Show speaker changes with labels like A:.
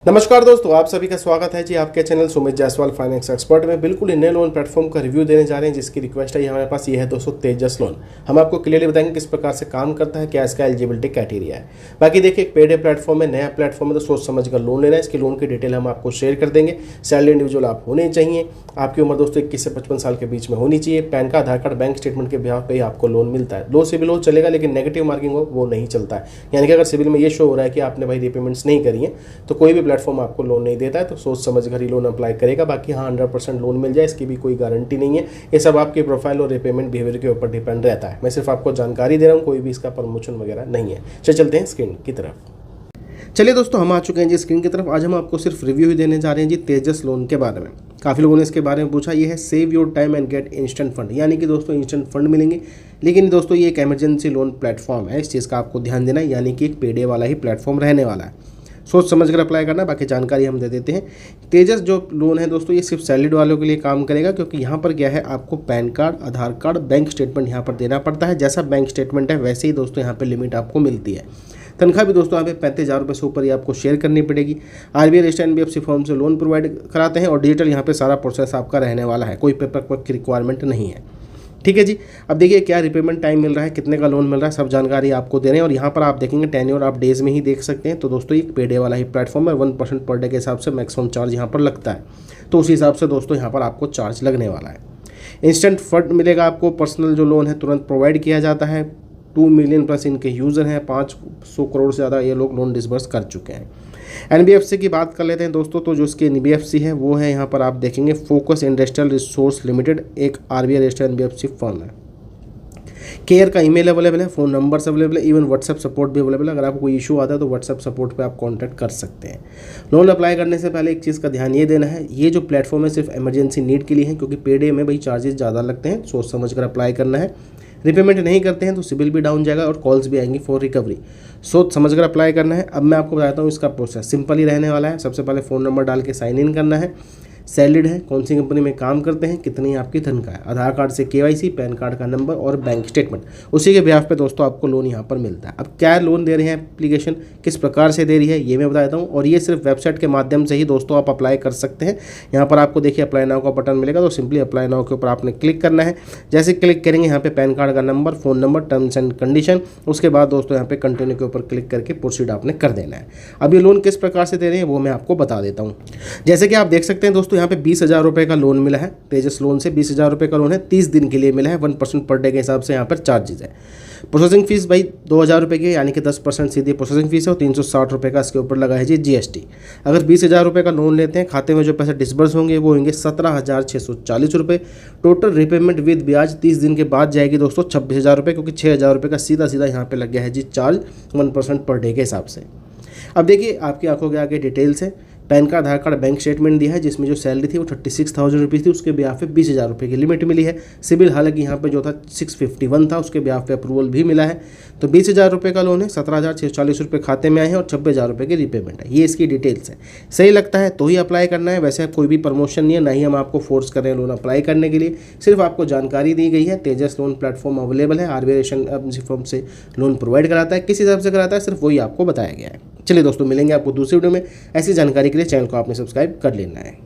A: नमस्कार दोस्तों, आप सभी का स्वागत है जी आपके channel Sumit Jaiswal finance expert में। बिल्कुल नए लोन प्लेटफॉर्म का रिव्यू देने जा रहे हैं जिसकी रिक्वेस्ट है हमारे पास। ये है दोस्तों तेजस लोन। हम आपको क्लियरली बताएंगे किस प्रकार से काम करता है, क्या इसका एलिजिबिलिटी क्राइटेरिया है। बाकी देखिए, एक पेड प्लेटफॉर्म है, नया प्लेटफॉर्म है, तो सोच समझ कर लोन लेना है। इसकी लोन की डिटेल हम आपको शेयर कर देंगे। सैलरी इंडिविजुअल आप होने चाहिए, आपकी उम्र दोस्तों 21 से 55 साल के बीच में होनी चाहिए। पैन का, आधार कार्ड, बैंक स्टेटमेंट के बिहाफ पे ही आपको लोन मिलता है। लो सिविल हो चलेगा, लेकिन नेगेटिव मार्किंग हो वो नहीं चलता है। यानी कि अगर सिविल में ये शो हो रहा है कि आपने भाई रीपेमेंट्स नहीं करी है तो कोई भी प्लेटफॉर्म आपको लोन नहीं देता है, तो सोच समझ कर ही लोन अप्लाई करेगा। बाकी हाँ, 100% लोन मिल जाए इसकी भी कोई गारंटी नहीं है। ये सब आपके प्रोफाइल और रीपेमेंट बिहेवियर के ऊपर डिपेंड रहता है। मैं सिर्फ आपको जानकारी दे रहा हूँ, कोई भी इसका प्रमोशन वगैरह नहीं है। चलते हैं स्क्रीन की तरफ। चलिए दोस्तों, हम आ चुके हैं जी स्क्रीन की तरफ। आज हम आपको सिर्फ रिव्यू ही देने जा रहे हैं जी तेजस लोन के बारे में। काफ़ी लोगों ने इसके बारे में पूछा। ये है save your time and get instant fund, यानी कि दोस्तों इंस्टेंट फंड मिलेंगे। लेकिन दोस्तों ये एक इमरजेंसी लोन प्लेटफॉर्म है, इस चीज़ का आपको ध्यान देना है। यानी कि एक पेडे वाला ही प्लेटफॉर्म रहने वाला है। सोच समझ कर अप्लाई करना। बाकी जानकारी हम दे देते हैं। तेजस जो लोन है दोस्तों, ये सिर्फ सैलरीड वालों के लिए काम करेगा, क्योंकि यहाँ पर क्या है, आपको पैन कार्ड, आधार कार्ड, बैंक स्टेटमेंट यहाँ पर देना पड़ता है। जैसा बैंक स्टेटमेंट है वैसे ही दोस्तों यहाँ पर लिमिट आपको मिलती है। तनख्वाह भी दोस्तों यहाँ पे 35,000 रुपये से ऊपर ही आपको शेयर करनी पड़ेगी। आरबीआई रजिस्टर्ड एनबीएफसी फर्म से लोन प्रोवाइड कराते हैं और डिजिटल यहाँ पे सारा प्रोसेस आपका रहने वाला है। कोई पेपर वर्क की रिक्वायरमेंट नहीं है। ठीक है जी। अब देखिए क्या रिपेमेंट टाइम मिल रहा है, कितने का लोन मिल रहा है, सब जानकारी आपको दे रहे हैं। और यहाँ पर आप देखेंगे टेन्योर आप डेज में ही देख सकते हैं। तो दोस्तों ये पेडे वाला ही प्लेटफॉर्म है। 1% पर डे के हिसाब से मैक्सिमम चार्ज यहाँ पर लगता है, तो उस हिसाब से दोस्तों यहाँ पर आपको चार्ज लगने वाला है। इंस्टेंट फंड मिलेगा आपको। पर्सनल जो लोन है तुरंत प्रोवाइड किया जाता है। 2 मिलियन प्लस इनके यूज़र हैं। 500 करोड़ से ज़्यादा ये लोग लोन डिसबर्स कर चुके हैं। एनबीएफसी की बात कर लेते हैं दोस्तों। तो जो इसकी एनबीएफसी है वो है, यहाँ पर आप देखेंगे फोकस इंडस्ट्रियल रिसोर्स लिमिटेड, एक आरबीआई रजिस्टर्ड एनबीएफसी फर्म है। केयर का ईमेल अवेलेबल है, फ़ोन नंबर्स अवेलेबल है, इवन व्हाट्सएप सपोर्ट भी अवेलेबल है। अगर आपको कोई इशू आता है तो व्हाट्सएप सपोर्ट पे आप कांटेक्ट कर सकते हैं। लोन अप्लाई करने से पहले एक चीज़ का ध्यान ये देना है, ये जो प्लेटफॉर्म है सिर्फ इमरजेंसी नीड के लिए है, क्योंकि पेडे में भाई चार्जेस ज़्यादा लगते हैं। सोच समझ कर अप्लाई करना है। रिपेमेंट नहीं करते हैं तो सिबिल भी डाउन जाएगा और कॉल्स भी आएंगी फॉर रिकवरी। सोच समझ कर अप्लाई करना है। अब मैं आपको बताता हूँ इसका प्रोसेस सिंपल ही रहने वाला है। सबसे पहले फ़ोन नंबर डाल के साइन इन करना है। सैलरीड है, कौन सी कंपनी में काम करते हैं, कितनी आपकी तनख्वाह है, आधार कार्ड से केवाईसी, पैन कार्ड का नंबर और बैंक स्टेटमेंट, उसी के बिहाफ पे दोस्तों आपको लोन यहाँ पर मिलता है। अब क्या लोन दे रहे हैं, एप्लीकेशन किस प्रकार से दे रही है ये मैं बता देता हूँ। और ये सिर्फ वेबसाइट के माध्यम से ही दोस्तों आप अप्लाई कर सकते हैं। यहाँ पर आपको देखिए अप्लाई नाउ का बटन मिलेगा, तो सिंपली अप्लाई नाउ के ऊपर आपने क्लिक करना है। जैसे क्लिक करेंगे यहाँ पे पैन कार्ड का number, phone number, terms and condition, उसके बाद दोस्तों यहाँ पे कंटिन्यू के ऊपर क्लिक करके प्रोसीड आपने कर देना है। अब ये लोन किस प्रकार से दे रहे हैं वो मैं आपको बता देता हूँ। जैसे कि आप देख सकते हैं दोस्तों, यहाँ पे 20,000 रुपये का लोन मिला है। तेजस लोन से 20,000 रुपये का लोन है, 30 दिन के लिए मिला है। 1% पर डे के हिसाब से यहाँ पर चार्जेस है। प्रोसेसिंग फीस भाई 2,000 रुपये की, यानी कि 10% सीधी प्रोसेसिंग फीस है और 360 रुपये का इसके ऊपर लगा है जी जीएसटी। अगर 20,000 रुपये का लोन लेते हैं, खाते में जो पैसे डिसबर्स होंगे वो होंगे 17,640 रुपये। टोटल रिपेमेंट विद ब्याज 30 दिन के बाद जाएगी दोस्तों 26,000 रुपये, क्योंकि 6,000 रुपये का सीधा सीधा यहाँ पे लग गया है जी चार्ज 1% पर डे के हिसाब से। अब देखिए आपकी आंखों के आगे डिटेल्स है। पैन कार्ड, आधार कार्ड, बैंक स्टेटमेंट दिया है, जिसमें जो सैलरी थी वो 36,000 रुपीज़ थी, उसके ब्याह पे 20,000 रुपये की लिमिट मिली है। सिबिल हालांकि यहाँ पे जो था 651 था, उसके ब्याह पे अप्रूवल भी मिला है। तो 20,000 रुपये का लोन है, 17,640 रुपये खाते में आए हैं और 26,000 रुपये की रिपेमेंट है। ये इसकी डिटेल्स है। सही लगता है तो ही अप्लाई करना है। वैसे कोई भी प्रमोशन नहीं है, ना ही हम आपको फोर्स कर रहे हैं लोन अप्लाई करने के लिए। सिर्फ आपको जानकारी दी गई है। तेजस लोन प्लेटफॉर्म अवेलेबल है, आरबीआई फर्म से लोन प्रोवाइड कराता है। किस हिसाब से कराता है सिर्फ वही आपको बताया गया है। चलिए दोस्तों, मिलेंगे आपको दूसरी वीडियो में। ऐसी जानकारी के लिए चैनल को आपने सब्सक्राइब कर लेना है।